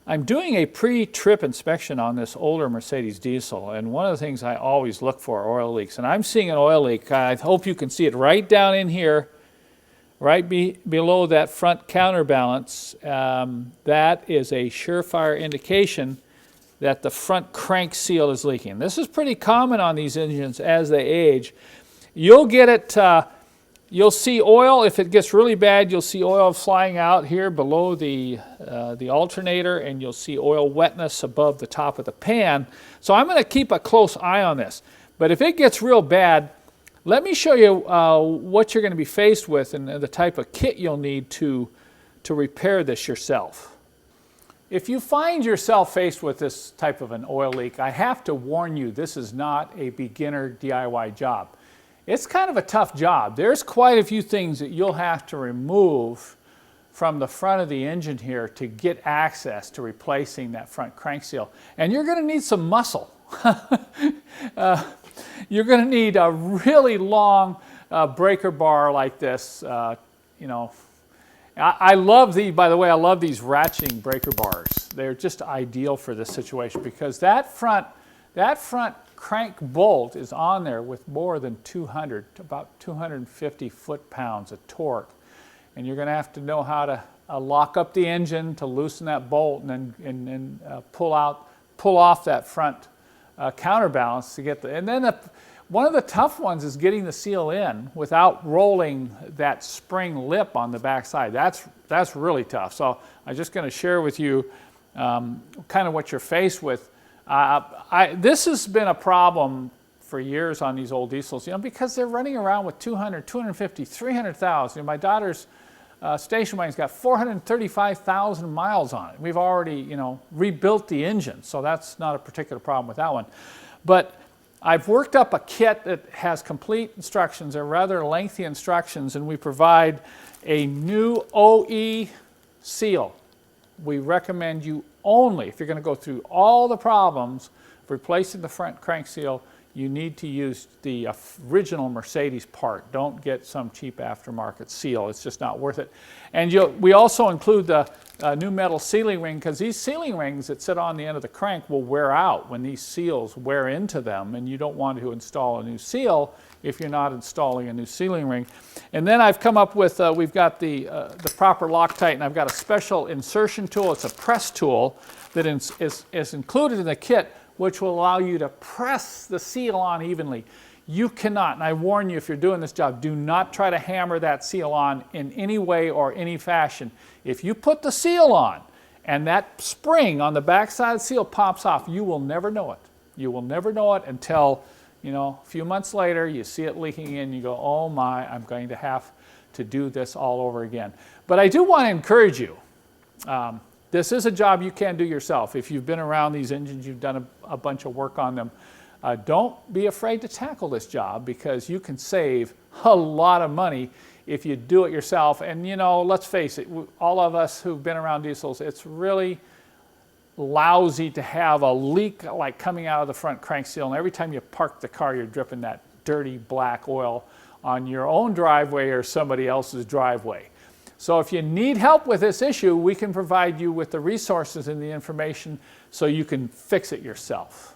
I'm doing a pre-trip inspection on this older Mercedes diesel, and one of the things I always look for are oil leaks. And I'm seeing an oil leak. I hope you can see it right down in here, right below that front counterbalance. That is a surefire indication that the front crank seal is leaking. This is pretty common on these engines as they age. You'll get it. You'll see oil, if it gets really bad, you'll see oil flying out here below the alternator, and you'll see oil wetness above the top of the pan. So I'm going to keep a close eye on this. But if it gets real bad, let me show you what you're going to be faced with and the type of kit you'll need to repair this yourself. If you find yourself faced with this type of an oil leak, I have to warn you, this is not a beginner DIY job. It's kind of a tough job. There's quite a few things that you'll have to remove from the front of the engine here to get access to replacing that front crank seal. And you're going to need some muscle. You're going to need a really long breaker bar like this. You know, I love by the way, I love these ratcheting breaker bars. They're just ideal for this situation because that front crank bolt is on there with more than 200, about 250 foot-pounds of torque. And you're going to have to know how to lock up the engine to loosen that bolt and then pull off that front counterbalance to get the, and then one of the tough ones is getting the seal in without rolling that spring lip on the back side. That's really tough. So I'm just going to share with you kind of what you're faced with. This has been a problem for years on these old diesels, you know, because they're running around with 200, 250, 300,000. My daughter's station wagon's got 435,000 miles on it. We've already, you know, rebuilt the engine, so that's not a particular problem with that one. But I've worked up a kit that has complete instructions. They're rather lengthy instructions, and we provide a new OE seal. We recommend you only, if you're going to go through all the problems of replacing the front crank seal, you need to use the original Mercedes part. Don't get some cheap aftermarket seal. It's just not worth it. And we also include the new metal sealing ring, because these sealing rings that sit on the end of the crank will wear out when these seals wear into them, and you don't want to install a new seal if you're not installing a new sealing ring. And then I've come up with, we've got the proper Loctite, and I've got a special insertion tool. It's a press tool that is included in the kit, which will allow you to press the seal on evenly. You cannot, and I warn you if you're doing this job, do not try to hammer that seal on in any way or any fashion. If you put the seal on and that spring on the backside of the seal pops off, you will never know it. You will never know it until, you know, a few months later you see it leaking in, you go, oh my, I'm going to have to do this all over again. But I do want to encourage you. This is a job you can do yourself. If you've been around these engines, you've done a bunch of work on them, don't be afraid to tackle this job, because you can save a lot of money if you do it yourself. And you know, let's face it, all of us who've been around diesels, it's really lousy to have a leak like coming out of the front crank seal, and every time you park the car, you're dripping that dirty black oil on your own driveway or somebody else's driveway. So if you need help with this issue, we can provide you with the resources and the information so you can fix it yourself.